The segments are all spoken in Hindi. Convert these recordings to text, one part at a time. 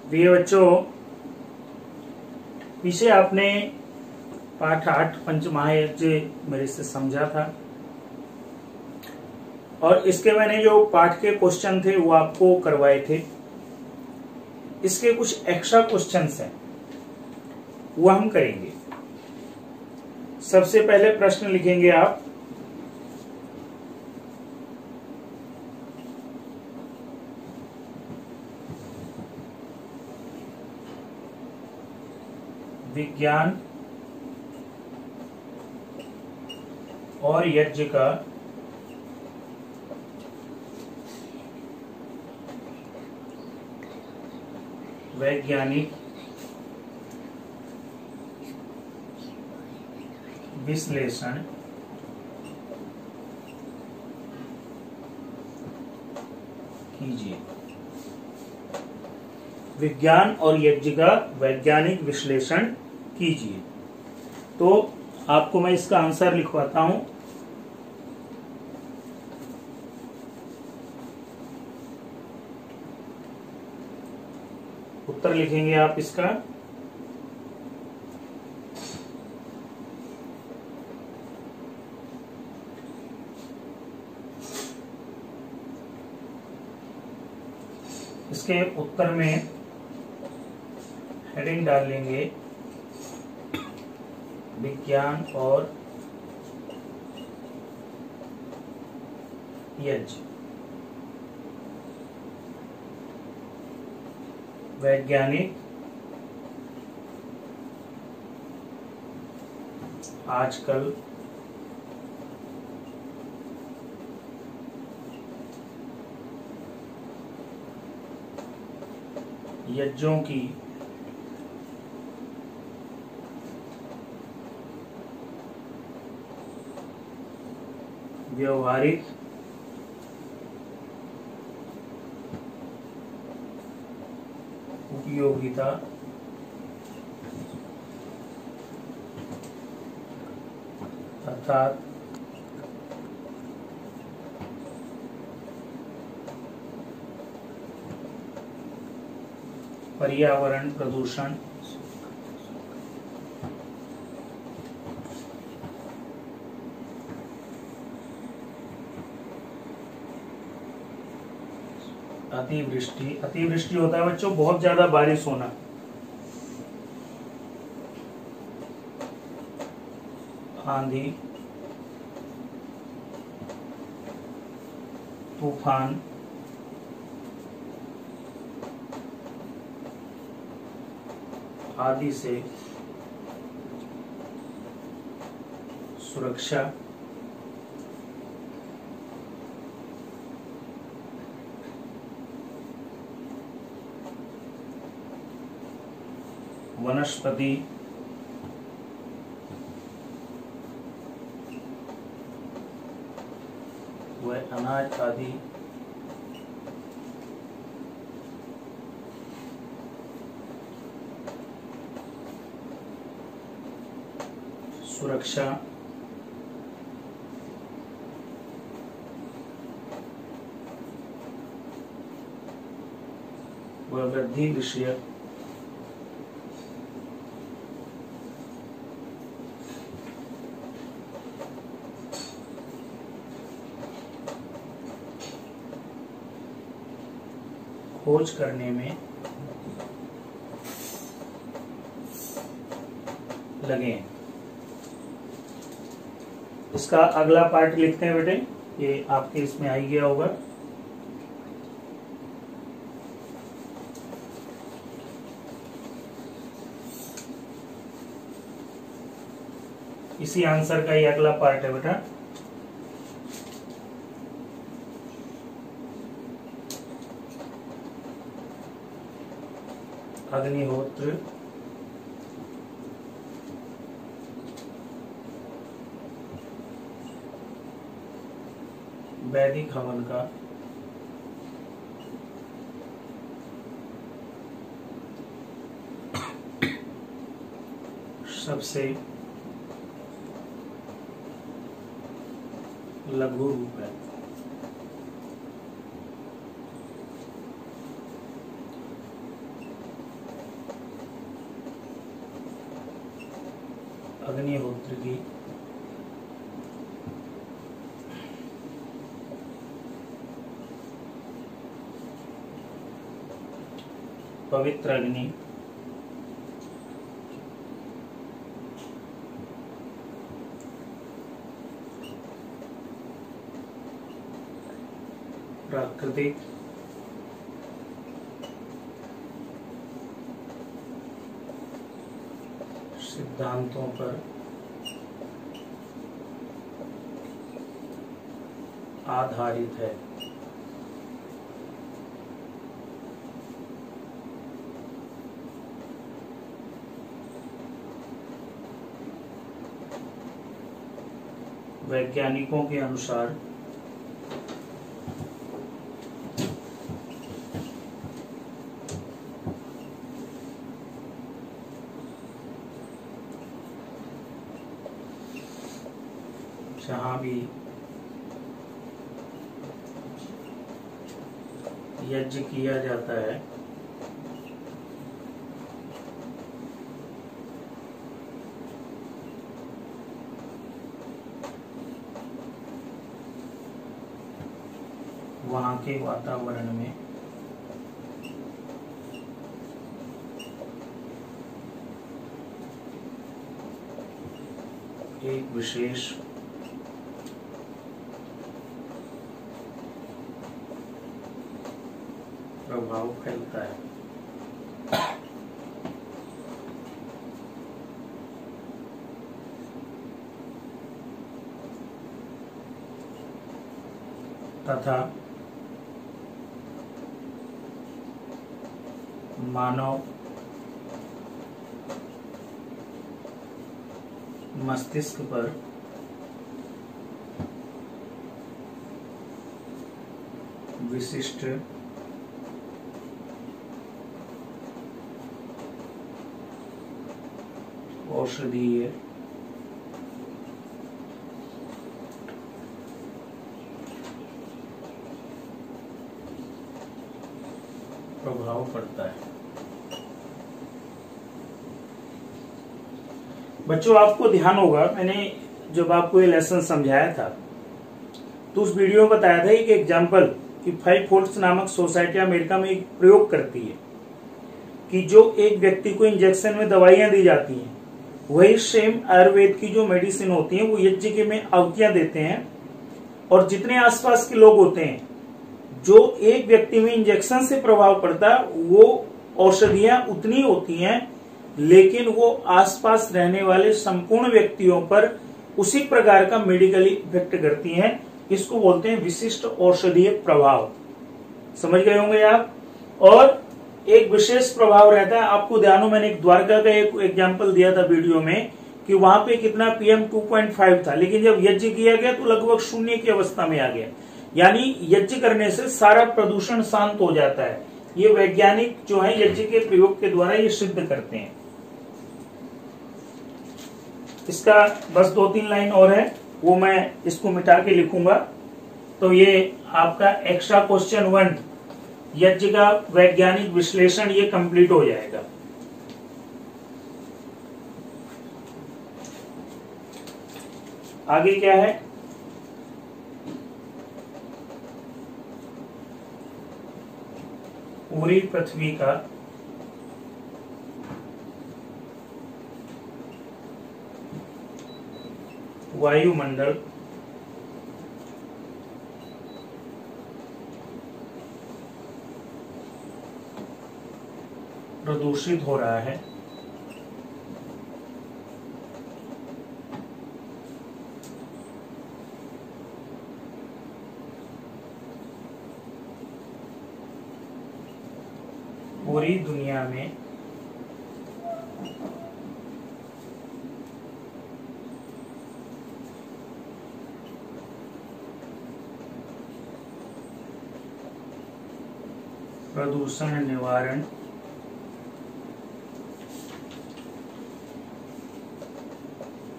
प्रिय बच्चों, पीछे आपने पाठ 8 पंचमहायज्ञ मेरे से समझा था और इसके मैंने जो पाठ के क्वेश्चन थे वो आपको करवाए थे। इसके कुछ एक्स्ट्रा क्वेश्चंस हैं, वो हम करेंगे। सबसे पहले प्रश्न लिखेंगे आप, विज्ञान और यज्ञ का वैज्ञानिक विश्लेषण कीजिए। विज्ञान और यज्ञ का वैज्ञानिक विश्लेषण कीजिए। तो आपको मैं इसका आंसर लिखवाता हूं। उत्तर लिखेंगे आप इसका। इसके उत्तर में हेडिंग डाल लेंगे विज्ञान और यज्ञ वैज्ञानिक आजकल यज्ञों की व्यवहारिक उपयोगिता अर्थात पर्यावरण प्रदूषण अतिवृष्टि। अतिवृष्टि होता है बच्चों बहुत ज्यादा बारिश होना। आंधी, तूफान, आदि से सुरक्षा, वनस्पति व अनाज आदि सुरक्षा व वृद्धि विषयक खोज करने में लगे। इसका अगला पार्ट लिखते हैं बेटे, ये आपके इसमें आ ही गया होगा। इसी आंसर का ये अगला पार्ट है बेटा। अग्निहोत्र वैदिक हवन का सबसे लघु रूप है। अग्निहोत्र की पवित्र अग्नि प्राकृतिक सिद्धांतों पर आधारित है। वैज्ञानिकों के अनुसार जहां भी यज्ञ किया जाता है वहां के वातावरण में एक विशेष प्रभाव फैलता है। तथा मानव मस्तिष्क पर विशिष्ट औषधीय प्रभाव पड़ता है। बच्चों, आपको ध्यान होगा, मैंने जब आपको ये लेसन समझाया था तो उस वीडियो में बताया था एक एग्जाम्पल कि 5 फोल्ड्स नामक सोसाइटी अमेरिका में एक प्रयोग करती है कि जो एक व्यक्ति को इंजेक्शन में दवाइयां दी जाती हैं, वही सेम आयुर्वेद की जो मेडिसिन होती है वो यज्ञ में आहुतियां देते हैं, और जितने आसपास के लोग होते हैं जो एक व्यक्ति में इंजेक्शन से प्रभाव पड़ता है वो औषधियां उतनी होती हैं, लेकिन वो आसपास रहने वाले संपूर्ण व्यक्तियों पर उसी प्रकार का मेडिकली इफेक्ट करती हैं। इसको बोलते हैं विशिष्ट औषधीय प्रभाव। समझ गए होंगे आप। और एक विशेष प्रभाव रहता है, आपको ध्यान हो, मैंने एक द्वारका का एक एग्जाम्पल दिया था वीडियो में कि वहां पे कितना PM 2.5 था, लेकिन जब यज्ञ किया गया तो लगभग शून्य की अवस्था में आ गया। यानी यज्ञ करने से सारा प्रदूषण शांत हो जाता है। ये वैज्ञानिक जो है यज्ञ के प्रयोग के द्वारा ये सिद्ध करते हैं। इसका बस 2-3 लाइन और है, वो मैं इसको मिटा के लिखूंगा। तो ये आपका एक्स्ट्रा क्वेश्चन 1 यज्ञ का वैज्ञानिक विश्लेषण ये कंप्लीट हो जाएगा। आगे क्या है, पूरी पृथ्वी का वायुमंडल प्रदूषित हो रहा है। पूरी दुनिया में प्रदूषण निवारण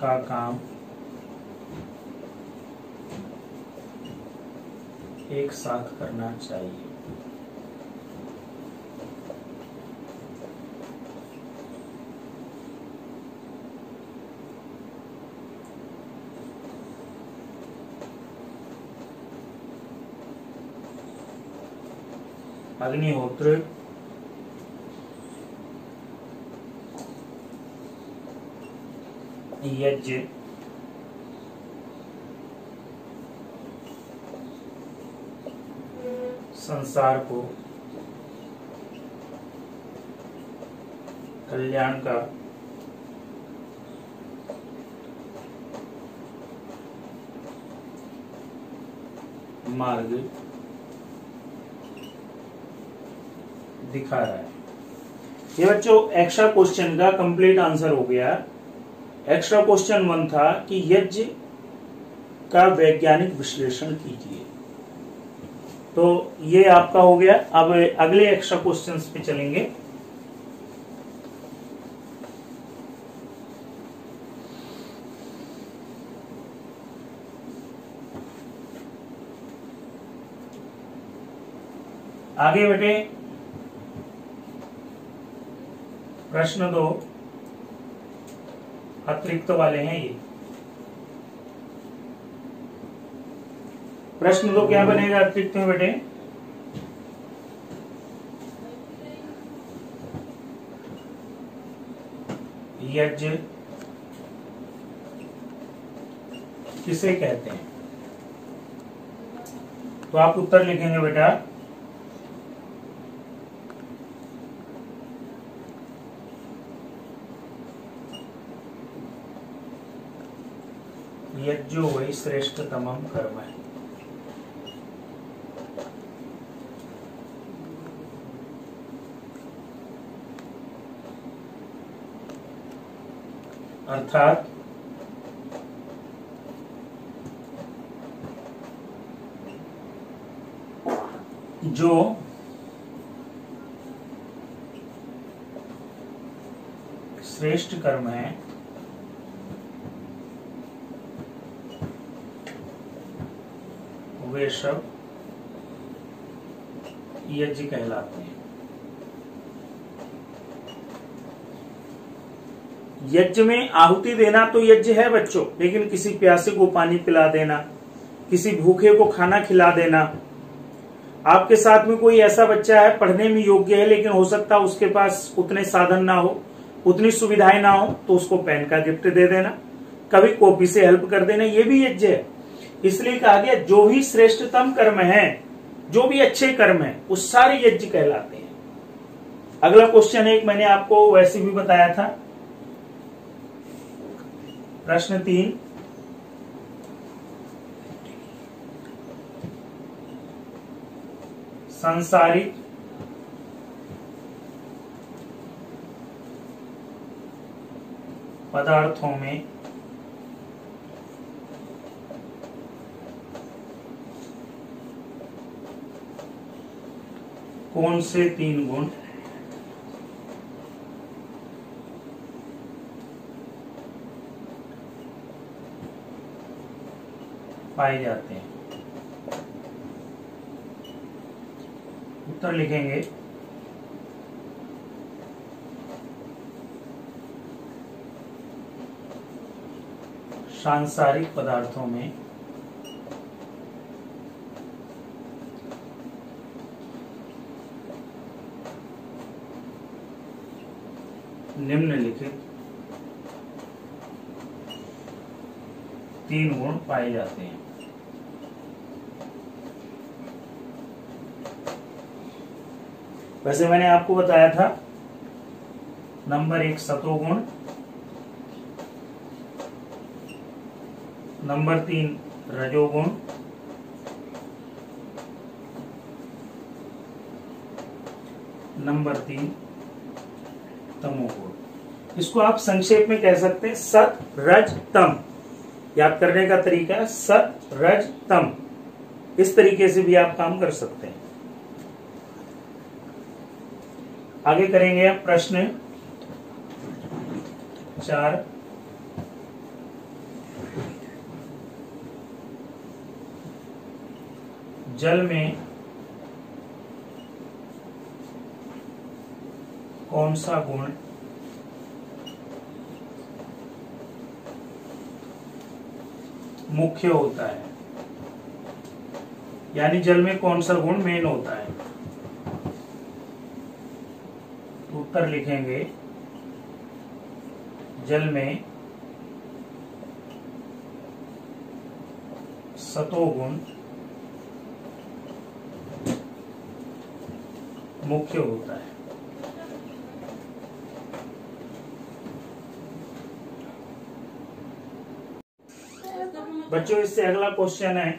का काम एक साथ करना चाहिए। अग्निहोत्र, यज्ञ, संसार को कल्याण का मार्ग दिखा रहा है। ये बच्चों एक्स्ट्रा क्वेश्चन का कंप्लीट आंसर हो गया। एक्स्ट्रा क्वेश्चन 1 था कि यज्ञ का वैज्ञानिक विश्लेषण कीजिए, तो ये आपका हो गया। अब अगले एक्स्ट्रा क्वेश्चंस पे चलेंगे। आगे बेटे प्रश्न 2 अतिरिक्त वाले हैं। ये प्रश्न 2 क्या बनेगा अतिरिक्त में बेटे? यज्ञ किसे कहते हैं? तो आप उत्तर लिखेंगे बेटा यज्ञो वही श्रेष्ठतम कर्म है। अर्थात जो श्रेष्ठ कर्म है वे सब यज्ञ कहलाते हैं। यज्ञ में आहुति देना तो यज्ञ है बच्चों, लेकिन किसी प्यासे को पानी पिला देना, किसी भूखे को खाना खिला देना। आपके साथ में कोई ऐसा बच्चा है पढ़ने में योग्य है, लेकिन हो सकता है उसके पास उतने साधन ना हो, उतनी सुविधाएं ना हो, तो उसको पेन का गिफ्ट दे देना, कभी कॉपी से हेल्प कर देना, ये भी यज्ञ है। इसलिए कहा गया जो भी श्रेष्ठतम कर्म है, जो भी अच्छे कर्म है, वो सारे यज्ञ कहलाते हैं। अगला क्वेश्चन एक मैंने आपको वैसे भी बताया था, प्रश्न 3 सांसारिक पदार्थों में कौन से 3 गुण पाए जाते हैं? उत्तर लिखेंगे सांसारिक पदार्थों में निम्नलिखित 3 गुण पाए जाते हैं। वैसे मैंने आपको बताया था नंबर 1 सतोगुण, नंबर 3 रजोगुण, नंबर 3 तमोगुण। इसको आप संक्षेप में कह सकते हैं सत रज तम। याद करने का तरीका है सत रज तम, इस तरीके से भी आप काम कर सकते हैं। आगे करेंगे आप प्रश्न 4 जल में कौन सा गुण मुख्य होता है, यानी जल में कौन सा गुण मेन होता है? उत्तर लिखेंगे, जल में सतोगुण मुख्य होता है। बच्चों, इससे अगला क्वेश्चन है,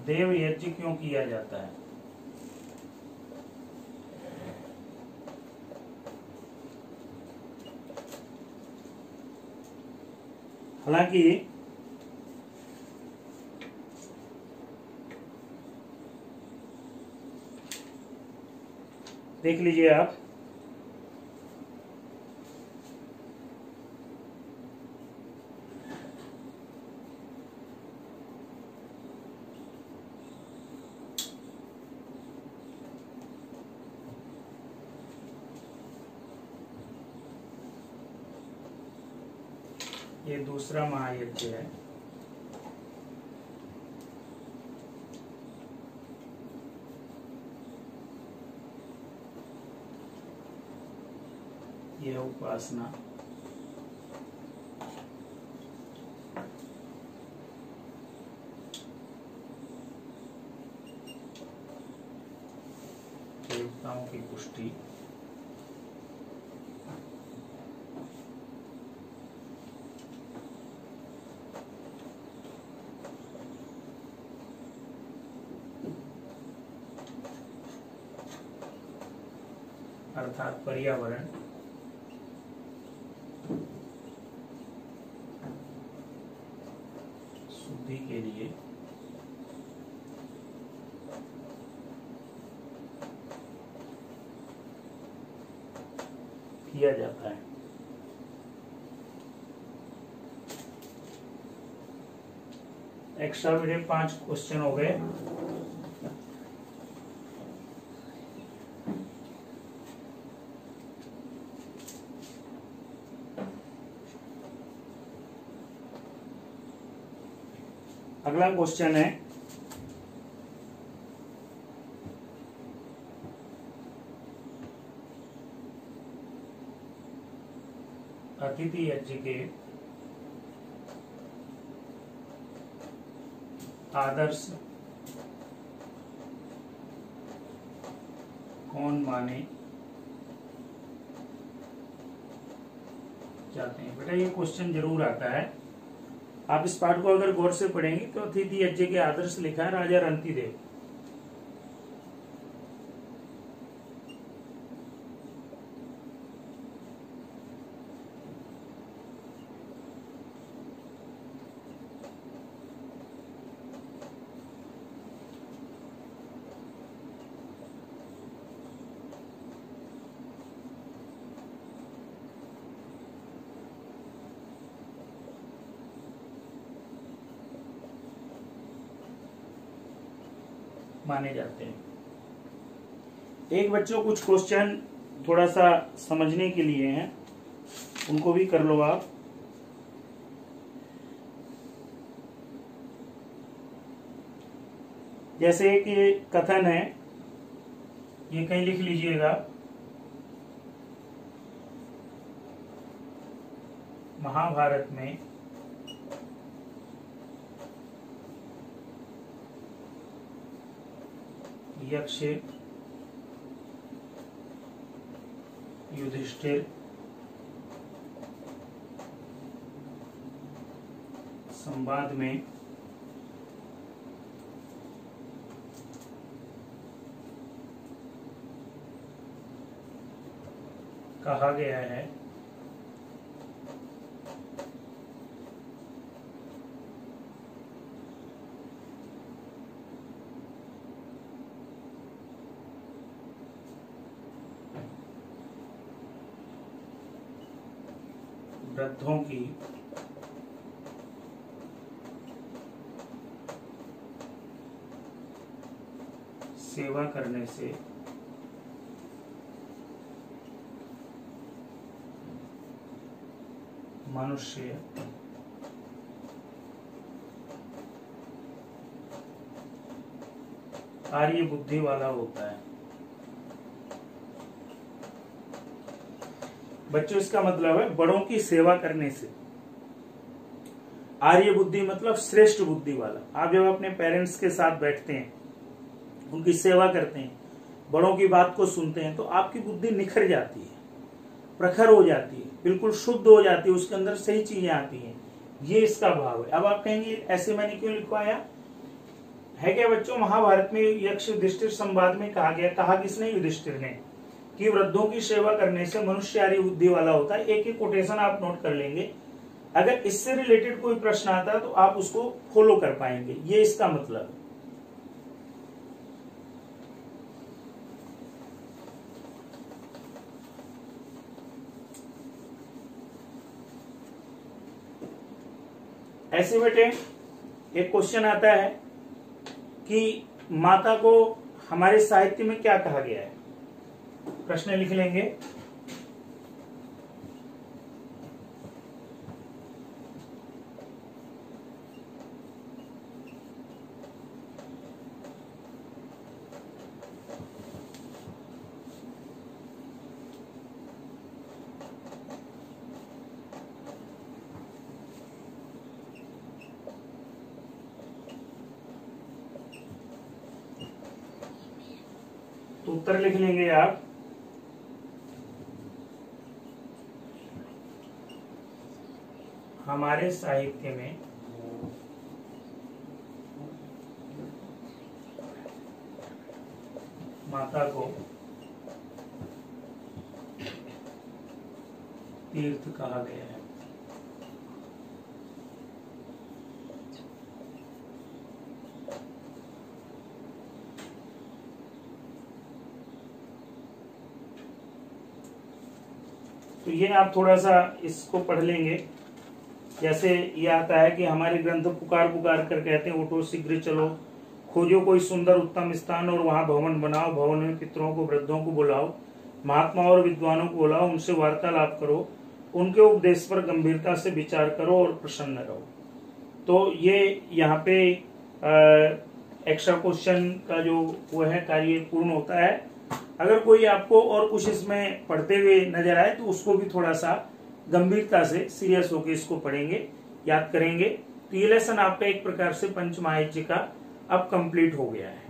देव यज्ञ क्यों किया जाता है? हालांकि देख लीजिए आप, ये दूसरा महायज्ञ है। यह उपासना, देवताओं की पुष्टि, अर्थात पर्यावरण, शुद्धि के लिए किया जाता है। एक्स्ट्रा मेरे 5 क्वेश्चन हो गए। अगला क्वेश्चन है, अतिथि यज्ञ के आदर्श कौन माने जाते हैं? बेटा, ये क्वेश्चन जरूर आता है। आप इस पाठ को अगर गौर से पढ़ेंगे तो अतिथि यज्ञ के आदर्श लिखा है राजा रंतिदेव। माने जाते हैं। एक बच्चों, कुछ क्वेश्चन थोड़ा सा समझने के लिए हैं, उनको भी कर लो आप। जैसे कि कथन है, ये कहीं लिख लीजिएगा, महाभारत में यक्ष युधिष्ठिर संवाद में कहा गया है वृद्धों की सेवा करने से मनुष्य आर्य बुद्धि वाला होता है। बच्चों, इसका मतलब है बड़ों की सेवा करने से। आर्य बुद्धि मतलब श्रेष्ठ बुद्धि वाला। आप जब अपने पेरेंट्स के साथ बैठते हैं, उनकी सेवा करते हैं, बड़ों की बात को सुनते हैं, तो आपकी बुद्धि निखर जाती है, प्रखर हो जाती है, बिल्कुल शुद्ध हो जाती है, उसके अंदर सही चीजें आती हैं। ये इसका भाव है। अब आप कहेंगे ऐसे मैंने क्यों लिखवाया है? क्या बच्चों, महाभारत में यक्ष युधिष्ठिर संवाद में कहा गया, कहा किसने? युधिष्ठिर ने, कि वृद्धों की सेवा करने से मनुष्य आर्य बुद्धि वाला होता है। एक एक कोटेशन आप नोट कर लेंगे। अगर इससे रिलेटेड कोई प्रश्न आता है तो आप उसको फॉलो कर पाएंगे। ये इसका मतलब है। ऐसे बेटे एक क्वेश्चन आता है कि माता को हमारे साहित्य में क्या कहा गया है? प्रश्न लिख लेंगे। तो उत्तर लिख लेंगे आप। हमारे साहित्य में माता को तीर्थ कहा गया है। तो ये आप थोड़ा सा इसको पढ़ लेंगे। जैसे ये आता है कि हमारे ग्रंथ पुकार पुकार कर कहते हैं, उठो शीघ्र चलो, खोजो कोई सुंदर उत्तम स्थान और वहां भवन बनाओ, भवन में पितरों को वृद्धों को बुलाओ, महात्माओं और विद्वानों को बुलाओ, उनसे वार्तालाप करो, उनके उपदेश पर गंभीरता से विचार करो और प्रसन्न रहो। तो ये यहाँ पे एक्स्ट्रा क्वेश्चन का जो वो है कार्य पूर्ण होता है। अगर कोई आपको और कुछ इसमें पढ़ते हुए नजर आए तो उसको भी थोड़ा सा गंभीरता से सीरियस होकर इसको पढ़ेंगे, याद करेंगे। तो ये लेसन आपका एक प्रकार से पंच महायज्ञ का अब कंप्लीट हो गया है।